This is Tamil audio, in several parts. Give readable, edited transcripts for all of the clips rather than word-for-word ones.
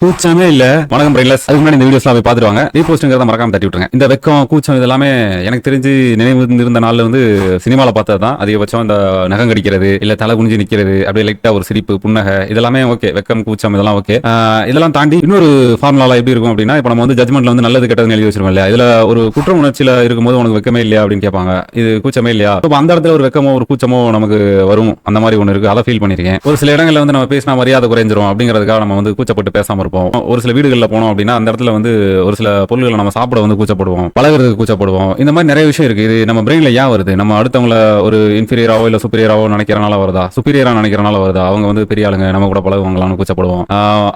கூச்சமே இல்ல. வணக்கம் பிரைன்லஸ். அதுக்கு முன்னாடி இந்த வீடியோஸ்லாம் போய் பார்த்துருவாங்க. ரீபோஸ்ட்ங்கிறத மறக்காம தட்டி விட்டுருங்க. இந்த வெக்கம், கூச்சம் இதெல்லாமே எனக்கு தெரிஞ்சு நினைவு இருந்த நாள்ல வந்து சினிமால பார்த்தது தான். அதிகபட்சம் இந்த நகம் கடிக்கிறது, இல்ல தலை குனிஞ்சு நிக்கிறது, அப்படியே லைட்டா ஒரு சிரிப்பு, புன்னகை இதெல்லாமே ஓகே. வெக்கம், கூச்சம் இதெல்லாம் ஓகே. இதெல்லாம் தாண்டி இன்னொரு ஃபார்முலால எப்படி இருக்கும் அப்படின்னா, இப்போ நம்ம வந்து ஜட்மெண்ட்ல வந்து நல்லது கெட்டதுன்னு எழுதி வச்சிருக்கோம் இல்லையா? இதுல ஒரு குற்ற உணர்ச்சியில இருக்கும்போது உனக்கு வெக்கமே இல்லையா அப்படின்னு கேட்பாங்க. இது கூச்சமே இல்லையா? அப்ப அந்த இடத்துல ஒரு வெக்கமோ ஒரு கூச்சமோ நமக்கு வரும். அந்த மாதிரி ஒன்று இருக்கு. அதை ஃபீல் பண்ணிருக்கேன். ஒரு சில இடங்கள்ல வந்து நம்ம பேசினா மரியாதை குறைஞ்சிரும் அப்படிங்கிறதுக்காக நம்ம வந்து கூச்சப்பட்டு பேசாம இருப்போம். ஒரு சில வீடுகளில் போனோம் அப்படின்னா அந்த இடத்துல வந்து ஒரு சில பொருட்களை நம்ம சாப்பிட வந்து கூச்சப்படுவோம், பழகிறதுக்கு கூச்சப்படுவோம். இந்த மாதிரி நிறைய விஷயம் இருக்கு. இது நம்ம பிரெயின்ல ஏன் வருது? நம்ம அடுத்தவங்கள ஒரு இன்ஃபீரியராவோ இல்ல சுப்பீரியராவோ நினைக்கிறனால வருதா? சுப்பீரியரா நினைக்கிறனால வருதா? அவங்க வந்து பெரிய ஆளுங்க, நம்ம கூட பழகுவாங்களான்னு கூச்சப்படுவோம்.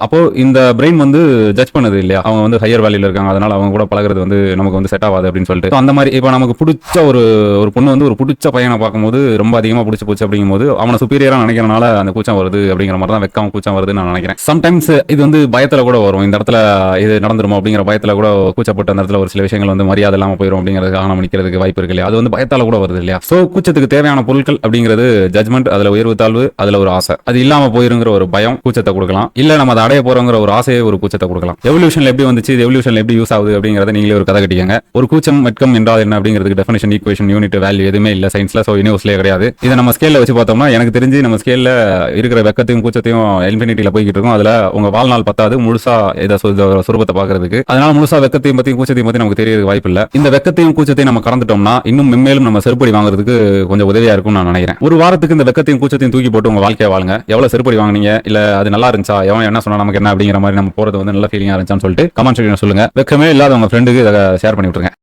அப்போ இந்த பிரெயின் வந்து ஜட்ஜ் பண்ணுது இல்லையா? அவங்க வந்து ஹையர் வேல்யூல இருக்காங்க, அதனால அவங்க கூட பழகிறது வந்து நமக்கு வந்து செட் ஆகாது அப்படின்னு சொல்லிட்டு அந்த மாதிரி இப்போ நமக்கு பிடிச்ச ஒரு பொண்ணு வந்து ஒரு பிடிச்ச பையனை பார்க்கும்போது ரொம்ப அதிகமா பிடிச்சி போச்சு அப்படிங்கும்போது அவனை சுப்பீரியரா நினைக்கிறனால அந்த கூச்சம் வருது அப்படிங்கிற மாதிரி தான் வெக்கம் கூச்சம் வருதுன்னு நான் நினைக்கிறேன். சம்டைம்ஸ் இது வந்து பயத்துல கூட வரும். இந்த இடத்துல இது நடந்துருமோ அப்படிங்கிற பயத்துல கூட கூச்சப்பட்ட அந்த இடத்துல ஒரு சில விஷயங்கள் வந்து மரியாதை இல்லாம போயிடும் அப்படிங்கிறதுக்காக நம்ம நிக்கிறதுக்கு வாய்ப்பு இருக்கு இல்லையா? அது வந்து பயத்தால கூட வருது இல்லையா? சோ கூச்சத்துக்கு தேவையான பொருட்கள் அப்படிங்கிறது ஜட்மெண்ட், அதுல உயர்வு தாழ்வு, அதுல ஒரு ஆசை. அது இல்லாம போயிருங்கிற ஒரு பயம் கூச்சத்தை கொடுக்கலாம். இல்ல நம்ம அதை அடைய போறோங்கிற ஒரு ஆசையை ஒரு கூச்சத்தை கொடுக்கலாம். எவல்யூஷன்ல எப்படி வந்துச்சு, இது எவல்யூஷன்ல எப்படி யூஸ் ஆகுது அப்படிங்கறத நீங்களே ஒரு கதை கட்டிக்கங்க. ஒரு கூச்சம் வெட்கம் என்றால் என்ன அப்படிங்கிறதுக்கு டெஃபினிஷன், ஈக்குவேஷன், யூனிட், வேல்யூ எதுவுமே இல்ல சயின்ஸ்ல. சோ யூனிவர்ஸ்லயே கிடையாது. இதை நம்ம ஸ்கேல்ல வச்சு பார்த்தோம்னா எனக்கு தெரிஞ்சு நம்ம ஸ்கேல்ல இருக்கிற வெக்கத்தையும் கூச்சத்தையும் இன்ஃபினிட்டில போய்கிட்டு இருக்கும். அதுல உங்க வாழ்நாள் பத்தாது முழுசா இதை சுரூபத்தை பாக்குறதுக்கு. அதனால முழுசா வெக்கத்தையும் பத்தி கூச்சத்தையும் பத்தி நமக்கு தெரியறது வாய்ப்பு இல்ல. இந்த வெக்கத்தையும் கூச்சத்தையும் நம்ம கடந்துட்டோம்னா இன்னும் மென்மேலும் நம்ம செருப்படி வாங்குறதுக்கு கொஞ்சம் உதவியா இருக்கும் நான் நினைக்கிறேன். ஒரு வாரத்துக்கு இந்த வெக்கத்தையும் கூச்சத்தையும் தூக்கி போட்டு உங்க வாழ்க்கையை வாழுங்க. எவ்வளவு செருப்படி வாங்குனீங்க, இல்ல அது நல்லா இருந்துச்சா, எவன் என்ன சொன்னா நமக்கு என்ன அப்படிங்கிற மாதிரி நம்ம போறது வந்து நல்ல ஃபீலிங்கா இருந்துச்சான்னு சொல்லிட்டு கமெண்ட் செக்ஷன்ல சொல்லுங்க. வெக்கமே இல்லாத உங்க ஃப்ரெண்டுக்கு இதை ஷேர் பண்ணி விட்டுருங்க.